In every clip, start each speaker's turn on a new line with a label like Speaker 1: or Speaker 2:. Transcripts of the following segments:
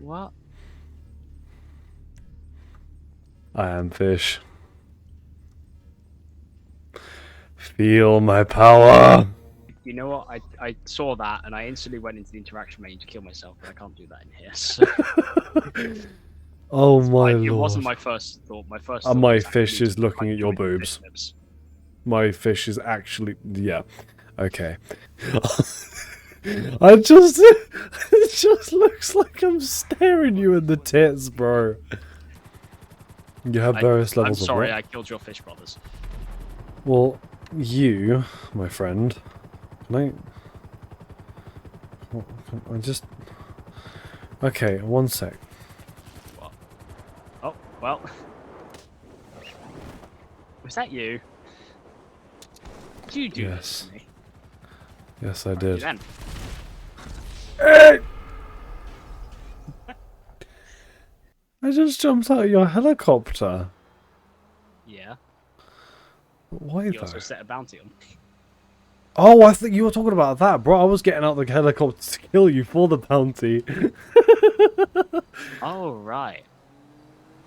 Speaker 1: What?
Speaker 2: I am fish. Feel my power.
Speaker 1: You know what? I saw that and I instantly went into the interaction menu to kill myself, but I can't do that in here. So
Speaker 2: Oh
Speaker 1: it's
Speaker 2: my
Speaker 1: fine. It wasn't
Speaker 2: lord.
Speaker 1: my first thought. My first
Speaker 2: And
Speaker 1: thought
Speaker 2: my
Speaker 1: was
Speaker 2: fish
Speaker 1: actually to
Speaker 2: is looking
Speaker 1: try
Speaker 2: at
Speaker 1: and
Speaker 2: your
Speaker 1: join the
Speaker 2: boobs.
Speaker 1: fish lips.
Speaker 2: My fish is actually... Yeah. Okay. It just looks like I'm staring you in the tits, bro. You have various
Speaker 1: I'm
Speaker 2: levels of
Speaker 1: sorry,
Speaker 2: what?
Speaker 1: I killed your fish brothers.
Speaker 2: Well, you, my friend, can I just... Okay, one sec.
Speaker 1: What? Oh, well. Was that you? Did you do this
Speaker 2: Yes.
Speaker 1: to me?
Speaker 2: Yes, I
Speaker 1: Alright, you
Speaker 2: did.
Speaker 1: then.
Speaker 2: Hey! I just jumped out of your helicopter.
Speaker 1: Yeah.
Speaker 2: Why
Speaker 1: You
Speaker 2: though?
Speaker 1: also set a bounty on me.
Speaker 2: Oh, I think you were talking about that, bro. I was getting out the helicopter to kill you for the bounty.
Speaker 1: Oh, right.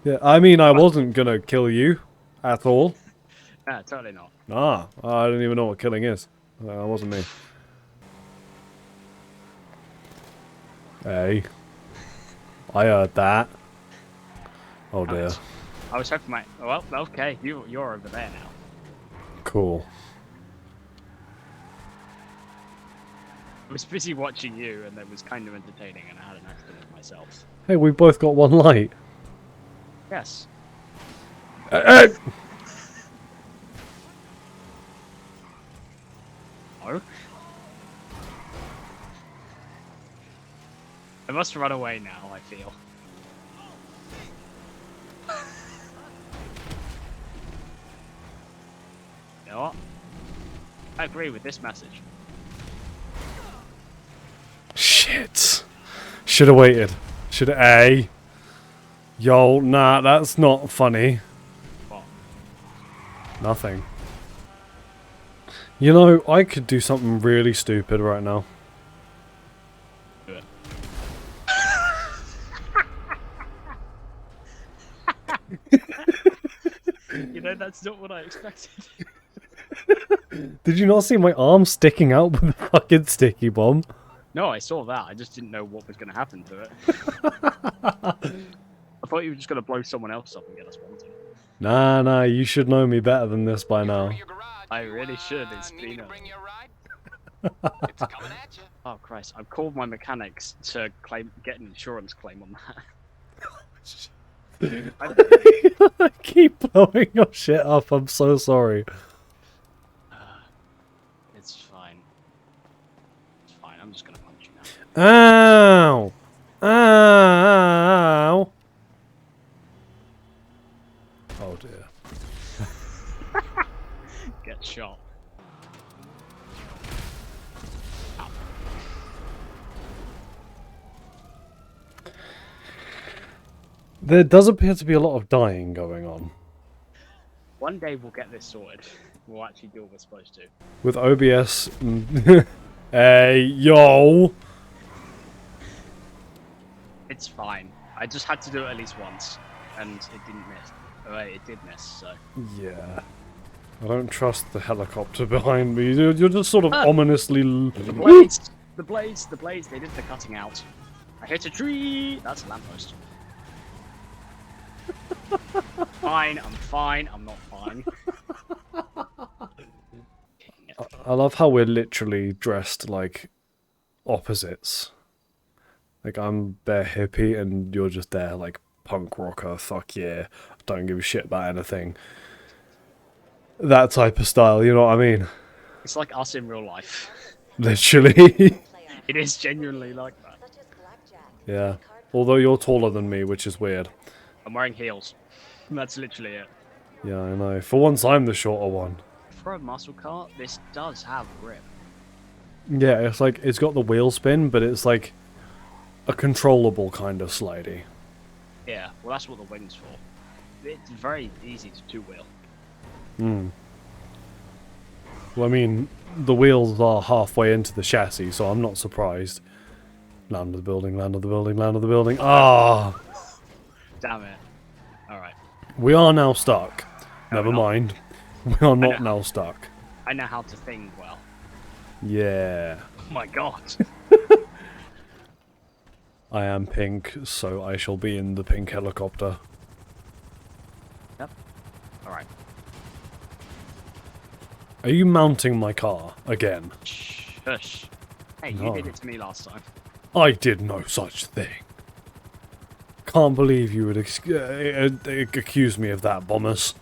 Speaker 2: Yeah, I mean, I wasn't gonna kill you at all.
Speaker 1: No, totally not.
Speaker 2: Ah, I don't even know what killing is. That wasn't me. Hey, I heard that. Oh
Speaker 1: Damn
Speaker 2: dear.
Speaker 1: it. I was hoping my... Well, okay, you're over there now.
Speaker 2: Cool.
Speaker 1: I was busy watching you, and it was kind of entertaining, and I had an accident with myself.
Speaker 2: Hey, we both got one light.
Speaker 1: Yes.
Speaker 2: Hey!
Speaker 1: Oh? I must run away now, I feel. You know what? I agree with this message.
Speaker 2: Shit. Should have waited. Should have. Hey. Yo, nah, that's not funny.
Speaker 1: What?
Speaker 2: Nothing. You know, I could do something really stupid right now.
Speaker 1: Do it. You know, that's not what I expected.
Speaker 2: Did you not see my arm sticking out with a fucking sticky bomb?
Speaker 1: No, I saw that. I just didn't know what was going to happen to it. I thought you were just going to blow someone else up and get us wanted.
Speaker 2: Nah, you should know me better than this by now.
Speaker 1: I really should. It's been a... Oh Christ! I've called my mechanics to get an insurance claim on that.
Speaker 2: I keep blowing your shit up, I'm so sorry.
Speaker 1: It's fine. It's fine. I'm just gonna punch you now.
Speaker 2: Ow! Ow! Oh dear.
Speaker 1: Get shot. Ow.
Speaker 2: There does appear to be a lot of dying going on.
Speaker 1: One day we'll get this sorted. We'll actually do what we're supposed to.
Speaker 2: With OBS... Hey, yo!
Speaker 1: It's fine. I just had to do it at least once, and it didn't miss. Oh, wait, it did miss. So.
Speaker 2: Yeah. I don't trust the helicopter behind me. You're just sort of ominously...
Speaker 1: The blades! The blades! The blades! They did the cutting out. I hit a tree! That's a lamppost. Fine, I'm fine. I'm not fine.
Speaker 2: I love how we're literally dressed like opposites. Like, I'm bare hippie and you're just there like punk rocker, fuck yeah, don't give a shit about anything. That type of style, you know what I mean?
Speaker 1: It's like us in real life.
Speaker 2: Literally.
Speaker 1: It is genuinely like that.
Speaker 2: Yeah. Although you're taller than me, which is weird.
Speaker 1: I'm wearing heels. That's literally it.
Speaker 2: Yeah, I know. For once, I'm the shorter one.
Speaker 1: For a muscle car, this does have grip.
Speaker 2: Yeah, it's like, it's got the wheel spin, but it's like a controllable kind of slidey.
Speaker 1: Yeah, well that's what the wing's for. It's very easy to two-wheel.
Speaker 2: Hmm. Well, I mean, the wheels are halfway into the chassis, so I'm not surprised. Land of the building, land of the building, land of the building. Ah!
Speaker 1: Damn it. Alright.
Speaker 2: We are now stuck.
Speaker 1: No,
Speaker 2: Never
Speaker 1: we're not.
Speaker 2: mind. We are not
Speaker 1: know.
Speaker 2: now stuck.
Speaker 1: I know how to think well.
Speaker 2: Yeah.
Speaker 1: Oh my god.
Speaker 2: I am pink, so I shall be in the pink helicopter.
Speaker 1: Yep. Alright.
Speaker 2: Are you mounting my car again?
Speaker 1: Shush. Hey, you
Speaker 2: No.
Speaker 1: did it to me last time.
Speaker 2: I did no such thing. Can't believe you would accuse me of that, Bombers.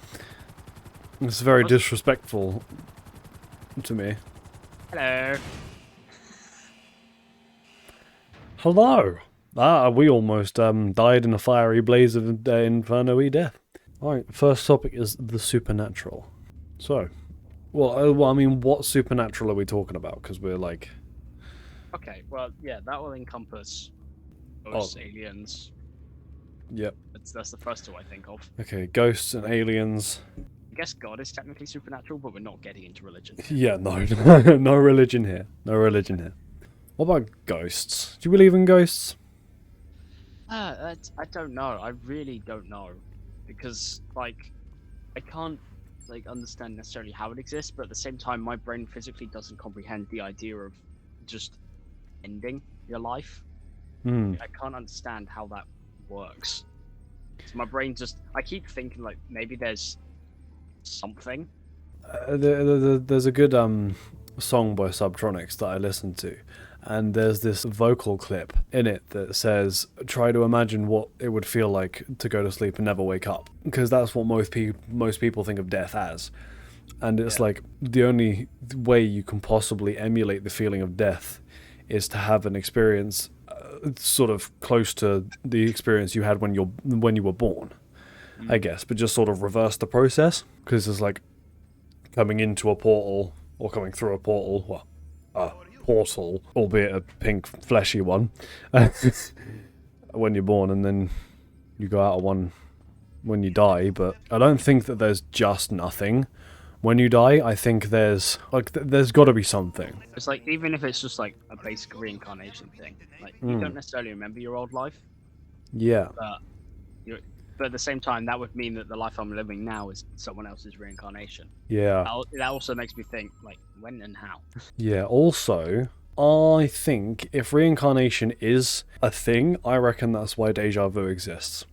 Speaker 2: It's very disrespectful to me.
Speaker 1: Hello.
Speaker 2: Hello! Ah, we almost died in a fiery blaze of inferno-y death. Alright, first topic is the supernatural. So, well, I mean, what supernatural are we talking about? Because we're like...
Speaker 1: Okay, well, yeah, that will encompass ghosts, aliens.
Speaker 2: Yep.
Speaker 1: That's the first two I think of.
Speaker 2: Okay, ghosts and aliens.
Speaker 1: I guess God is technically supernatural, but we're not getting into religion.
Speaker 2: Yeah, no, no religion here. No religion here. What about ghosts? Do you believe in ghosts?
Speaker 1: I don't know. I really don't know, because like, I can't like understand necessarily how it exists, but at the same time, my brain physically doesn't comprehend the idea of just ending your life.
Speaker 2: Hmm.
Speaker 1: I can't understand how that works. So my brain I keep thinking like maybe there's something.
Speaker 2: There's a good song by Subtronics that I listened to, and there's this vocal clip in it that says, try to imagine what it would feel like to go to sleep and never wake up, because that's what most people think of death as. And it's like the only way you can possibly emulate the feeling of death is to have an experience sort of close to the experience you had when you were born, I guess, but just sort of reverse the process, because it's like coming into a portal or coming through a portal, well, a portal, albeit a pink fleshy one, when you're born, and then you go out of one when you die. But I don't think that there's just nothing when you die. I think there's there's got to be something.
Speaker 1: It's like, even if it's just like a basic reincarnation thing, like you don't necessarily remember your old life,
Speaker 2: Yeah.
Speaker 1: but at the same time, that would mean that the life I'm living now is someone else's reincarnation.
Speaker 2: Yeah.
Speaker 1: That also makes me think, like, when and how.
Speaker 2: Yeah. Also, I think if reincarnation is a thing, I reckon that's why deja vu exists,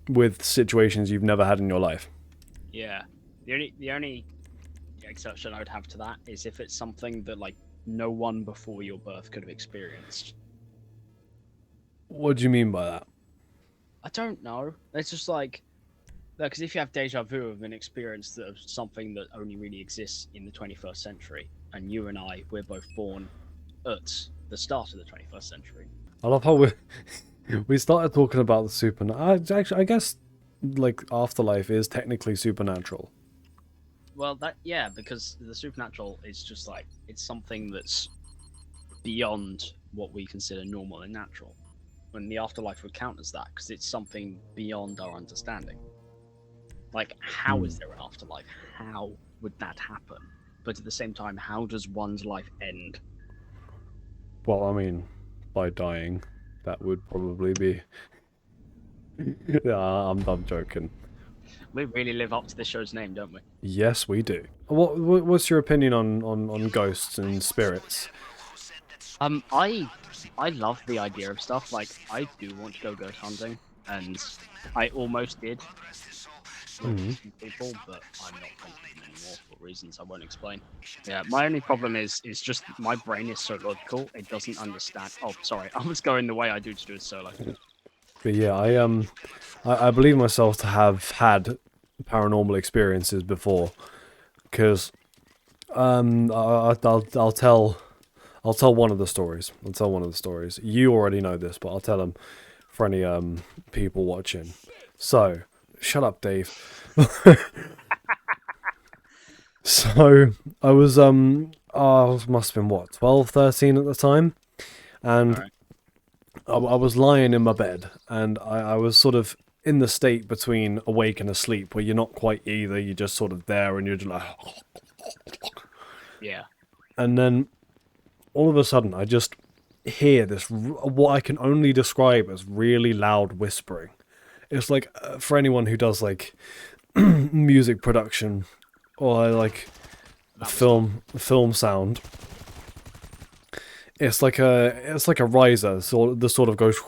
Speaker 2: with situations you've never had in your life.
Speaker 1: Yeah. The only exception I would have to that is if it's something that like no one before your birth could have experienced.
Speaker 2: What do you mean by that?
Speaker 1: I don't know. It's just like, because if you have deja vu of an experience of something that only really exists in the 21st century, and you and we're both born at the start of the 21st century.
Speaker 2: I love how we started talking about the supernatural. Actually, I guess like afterlife is technically supernatural.
Speaker 1: Well, because the supernatural is just like, it's something that's beyond what we consider normal and natural. When the afterlife would count as that, because it's something beyond our understanding. Like, how is there an afterlife? How would that happen? But at the same time, how does one's life end?
Speaker 2: Well, I mean, by dying, that would probably be. Yeah, I'm joking.
Speaker 1: We really live up to the show's name, don't we?
Speaker 2: Yes, we do. What's your opinion on ghosts and spirits?
Speaker 1: I love the idea of stuff. Like, I do want to go ghost hunting, and I almost did with some people, but I'm not hunting anymore for reasons I won't explain. Yeah, my only problem is just my brain is so logical, it doesn't understand. Oh, sorry, I was going the way I do to do a solo.
Speaker 2: But yeah, I believe myself to have had paranormal experiences before, because I'll tell one of the stories. I'll tell one of the stories. You already know this, but I'll tell them for any people watching. So, shut up, Dave. So, I was I must have been what, 12, 13 at the time, and
Speaker 1: Right.
Speaker 2: I was lying in my bed, and I was sort of in the state between awake and asleep, where you're not quite either. You're just sort of there, and you're just like,
Speaker 1: Yeah.
Speaker 2: and then all of a sudden, I just hear this what I can only describe as really loud whispering. It's like for anyone who does like music production or like
Speaker 1: That was not.
Speaker 2: film sound, it's like a riser, so the sort of goes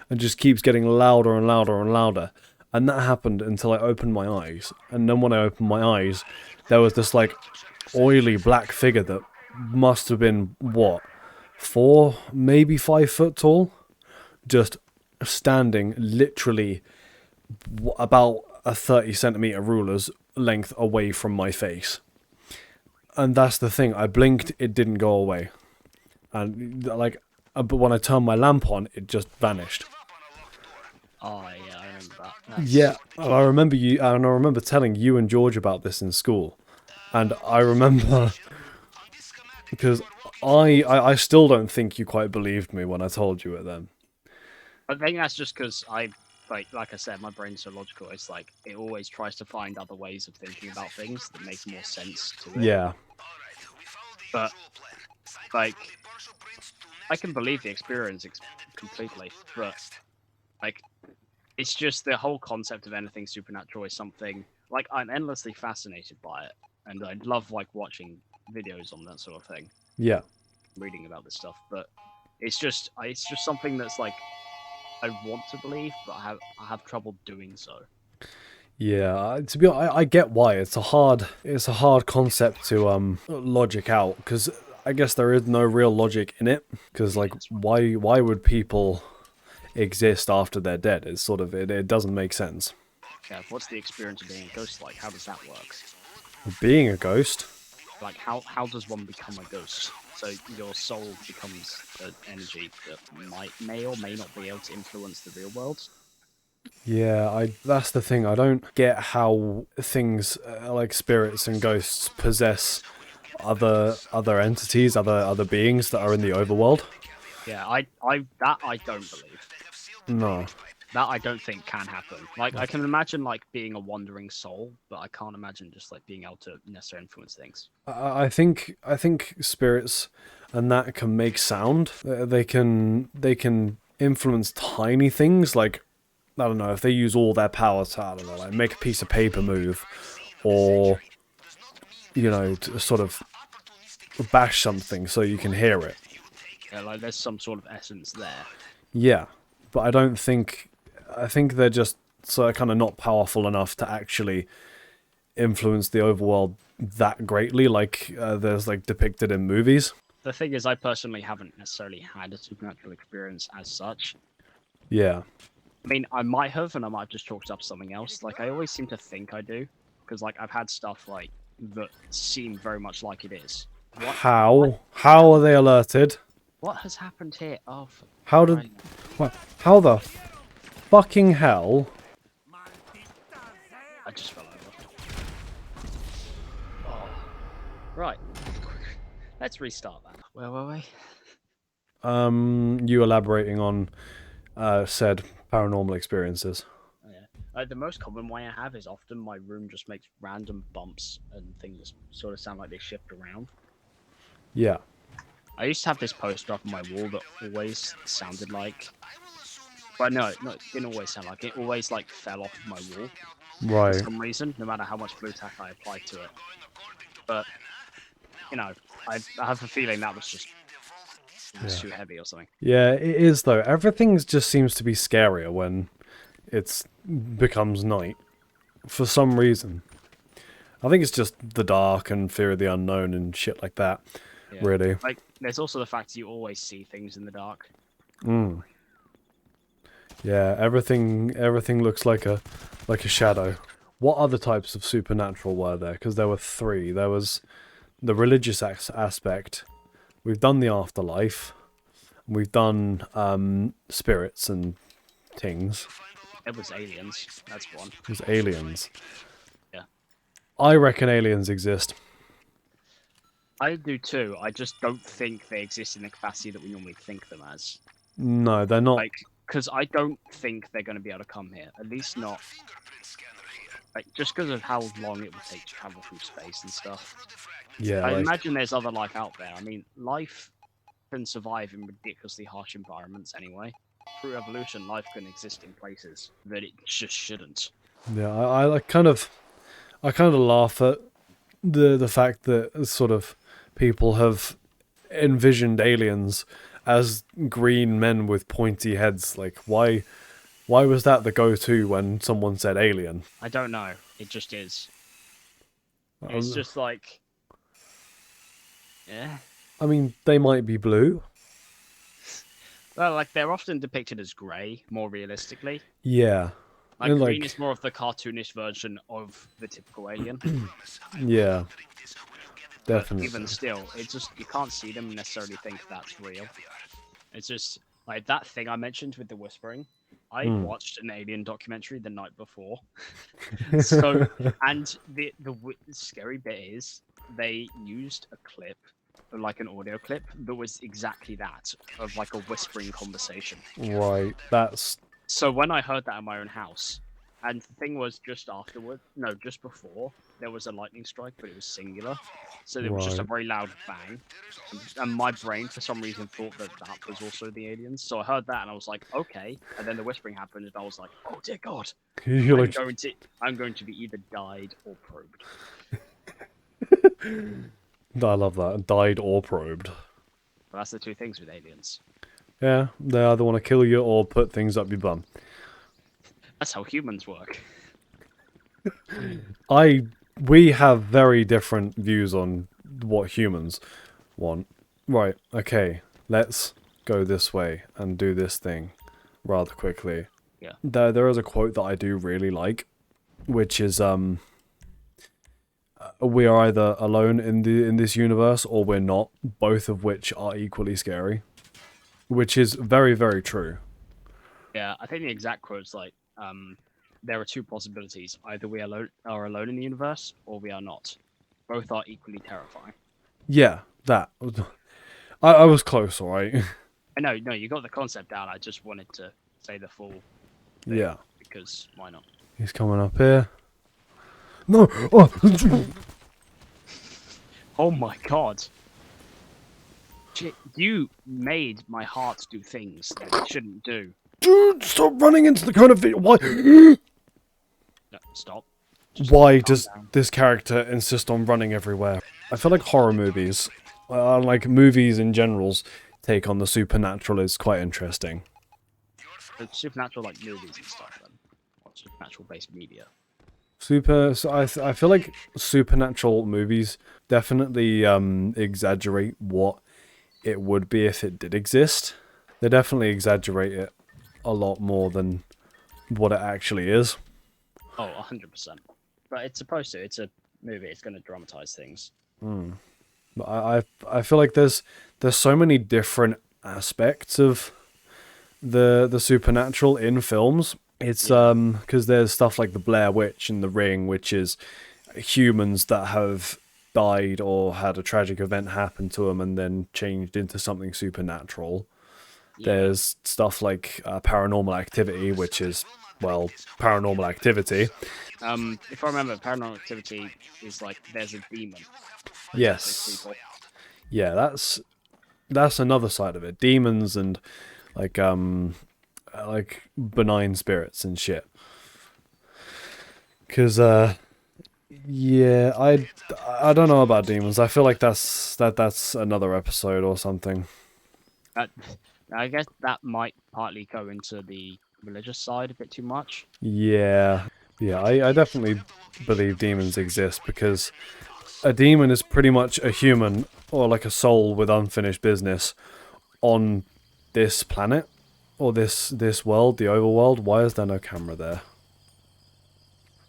Speaker 2: and just keeps getting louder and louder and louder. And that happened until I opened my eyes. And then when I opened my eyes, there was this like oily black figure that must have been what, 4, maybe 5 foot tall, just standing literally about a 30 centimeter ruler's length away from my face. And that's the thing. I blinked, it didn't go away, and like, but when I turned my lamp on, it just vanished.
Speaker 1: Oh yeah, I remember that. That's...
Speaker 2: Yeah, and I remember you, and I remember telling you and George about this in school, and I remember because I still don't think you quite believed me when I told you it then.
Speaker 1: I think that's just because I like I said, my brain's so logical. It's like it always tries to find other ways of thinking about things that make more sense to it.
Speaker 2: Yeah,
Speaker 1: But like, I can believe the experience completely, but like, it's just the whole concept of anything supernatural is something like I'm endlessly fascinated by it, and I love like watching videos on that sort of thing,
Speaker 2: yeah.
Speaker 1: reading about this stuff. But it's just something that's like I want to believe, but I have trouble doing so.
Speaker 2: Yeah, to be honest, I get why it's a hard concept to logic out, because I guess there is no real logic in it. Because like, why would people exist after they're dead? It's sort of it doesn't make sense.
Speaker 1: Yeah, what's the experience of being a ghost like? How does that work?
Speaker 2: Being a ghost,
Speaker 1: Like, how does one become a ghost? So your soul becomes an energy that may or may not be able to influence the real world.
Speaker 2: yeah, I that's the thing. I don't get how things like spirits and ghosts possess other entities, other beings that are in the overworld.
Speaker 1: Yeah, I don't believe.
Speaker 2: No.
Speaker 1: That I don't think can happen. Like I can imagine like being a wandering soul, but I can't imagine just like being able to necessarily influence things.
Speaker 2: I think spirits and that can make sound. They can influence tiny things, like I don't know, if they use all their power to, I don't know, like make a piece of paper move, or you know, to sort of bash something so you can hear it.
Speaker 1: Yeah, like there's some sort of essence there.
Speaker 2: Yeah, but I don't think. I think they're just so kind of not powerful enough to actually influence the overworld that greatly, like there's like depicted in movies.
Speaker 1: The thing is, I personally haven't necessarily had a supernatural experience as such.
Speaker 2: Yeah.
Speaker 1: I mean, I might have, and I might have just chalked up something else. Like I always seem to think I do, because like I've had stuff like that seem very much like it is.
Speaker 2: How? How are they alerted?
Speaker 1: What has happened here? Oh,
Speaker 2: How did? What? How the fucking hell?
Speaker 1: I just fell over. Oh. Right. Let's restart that. Where were we?
Speaker 2: You elaborating on said paranormal experiences.
Speaker 1: Oh, yeah. The most common way I have is often my room just makes random bumps and things sort of sound like they shift around.
Speaker 2: Yeah.
Speaker 1: I used to have this poster up on my wall that always sounded like... But no, it didn't always sound like it. It always like fell off of my wall.
Speaker 2: Right.
Speaker 1: For some reason, no matter how much blue tack I applied to it. But, you know, I have a feeling that was just too heavy or something.
Speaker 2: Yeah, it is though. Everything just seems to be scarier when it becomes night. For some reason. I think it's just the dark and fear of the unknown and shit like that.
Speaker 1: Yeah.
Speaker 2: Really.
Speaker 1: Like, there's also the fact you always see things in the dark.
Speaker 2: Mm. Yeah, everything looks like a shadow. What other types of supernatural were there? Because there were 3. There was the religious aspect. We've done the afterlife. We've done spirits and things.
Speaker 1: It was aliens. That's one.
Speaker 2: It was aliens.
Speaker 1: Yeah.
Speaker 2: I reckon aliens exist.
Speaker 1: I do too. I just don't think they exist in the capacity that we normally think them as.
Speaker 2: No, they're not.
Speaker 1: Like, because I don't think they're going to be able to come here. At least not Like just because of how long it would take to travel through space and stuff.
Speaker 2: Yeah,
Speaker 1: I
Speaker 2: like
Speaker 1: imagine there's other life out there. I mean, life can survive in ridiculously harsh environments anyway. Through evolution, life can exist in places that it just shouldn't.
Speaker 2: yeah, I like I kind of laugh at the fact that sort of people have envisioned aliens as green men with pointy heads. Like, why was that the go-to when someone said alien?
Speaker 1: I don't know. It just is. It's
Speaker 2: Um,
Speaker 1: just like, yeah.
Speaker 2: I mean, they might be blue.
Speaker 1: Well, like they're often depicted as grey, more realistically.
Speaker 2: Yeah,
Speaker 1: Like
Speaker 2: and
Speaker 1: green
Speaker 2: like
Speaker 1: is more of the cartoonish version of the typical alien.
Speaker 2: yeah,
Speaker 1: But
Speaker 2: definitely.
Speaker 1: even still, it just you can't see them and necessarily think that's real. It's just like that thing I mentioned with the whispering. I
Speaker 2: Mm.
Speaker 1: watched an alien documentary the night before. So, and the scary bit is they used a clip, like an audio clip, that was exactly that of like a whispering conversation.
Speaker 2: Right, that's
Speaker 1: So when I heard that in my own house, and the thing was just afterward, no, just before, there was a lightning strike, but it was singular. So there was just a
Speaker 2: right.
Speaker 1: very loud bang. And my brain, for some reason, thought that that was also the aliens. So I heard that and I was like, okay. And then the whispering happened and I was like, oh dear God,
Speaker 2: You're
Speaker 1: I'm
Speaker 2: like,
Speaker 1: going to, I'm going to be either died or probed.
Speaker 2: I love that. Died or probed.
Speaker 1: But that's the two things with aliens.
Speaker 2: Yeah, they either want to kill you or put things up your bum.
Speaker 1: That's how humans work.
Speaker 2: We have very different views on what humans want. Right, okay, let's go this way and do this thing rather quickly.
Speaker 1: Yeah.
Speaker 2: There is a quote that I do really like, which is we are either alone in this universe or we're not, both of which are equally scary. Which is very, very true.
Speaker 1: Yeah, I think the exact quote's like, there are two possibilities. Either we are alone in the universe, or we are not. Both are equally terrifying.
Speaker 2: Yeah, that. I was close, alright?
Speaker 1: I know, no, you got the concept down. I just wanted to say the full thing,
Speaker 2: Yeah.
Speaker 1: because why not?
Speaker 2: He's coming up here. No! Oh!
Speaker 1: Oh my god. You made my heart do things that it shouldn't do.
Speaker 2: Dude, stop running into the kind of video. Why?
Speaker 1: No, stop. Just
Speaker 2: Why
Speaker 1: calm
Speaker 2: does
Speaker 1: down.
Speaker 2: this character insist on running everywhere? I feel like horror movies, like movies in general's take on the supernatural is quite interesting.
Speaker 1: The supernatural like movies and stuff then. Or supernatural based media.
Speaker 2: I feel like supernatural movies definitely exaggerate what it would be if it did exist. They definitely exaggerate it a lot more than what it actually is.
Speaker 1: Oh, 100%. But it's supposed to. It's a movie. It's going to dramatize things.
Speaker 2: But I feel like there's so many different aspects of the supernatural in films. It's because there's stuff like the Blair Witch and the Ring, which is humans that have died or had a tragic event happen to them and then changed into something supernatural.
Speaker 1: Yeah.
Speaker 2: There's stuff like Paranormal Activity, which is, well, paranormal activity.
Speaker 1: If I remember, Paranormal Activity is like there's a demon.
Speaker 2: Yes.
Speaker 1: People.
Speaker 2: Yeah, that's another side of it. Demons and like benign spirits and shit. Cause yeah, I don't know about demons. I feel like that's another episode or something.
Speaker 1: I guess that might partly go into the religious side a bit too much.
Speaker 2: Yeah. Yeah, I definitely believe demons exist because a demon is pretty much a human or like a soul with unfinished business on this planet or this world, the overworld. Why is there no camera there?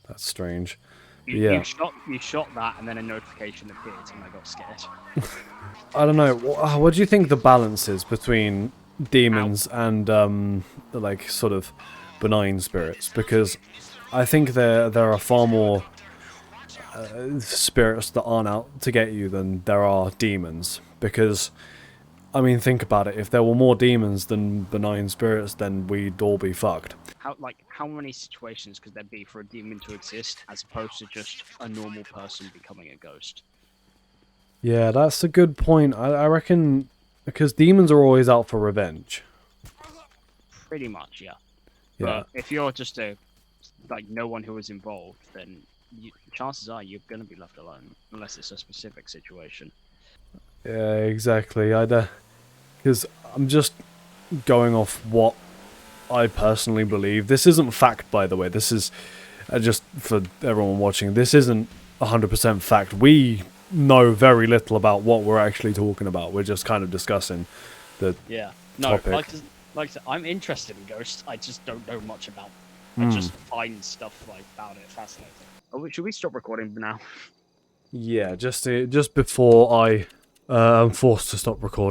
Speaker 2: That's strange. Yeah.
Speaker 1: You shot that, and then a notification appeared, and I got scared.
Speaker 2: I don't know. What do you think the balance is between demons and like sort of benign spirits? Because I think there are far more spirits that aren't out to get you than there are demons. Because I mean, think about it. If there were more demons than benign spirits, then we'd all be fucked.
Speaker 1: How many situations could there be for a demon to exist as opposed to just a normal person becoming a ghost?
Speaker 2: Yeah, that's a good point. I reckon because demons are always out for revenge.
Speaker 1: Pretty much, yeah.
Speaker 2: Yeah.
Speaker 1: But if you're just no one who was involved, then chances are you're going to be left alone, unless it's a specific situation.
Speaker 2: Yeah, exactly. Because I'm just going off what I personally believe. This isn't fact, by the way. This is just for everyone watching. This isn't 100% fact. We know very little about what we're actually talking about. We're just kind of discussing the topic.
Speaker 1: Like I said, I'm interested in ghosts. I just don't know much about. I
Speaker 2: Hmm.
Speaker 1: just find stuff about it fascinating. Oh, should we stop recording now?
Speaker 2: Yeah, just before I am forced to stop recording.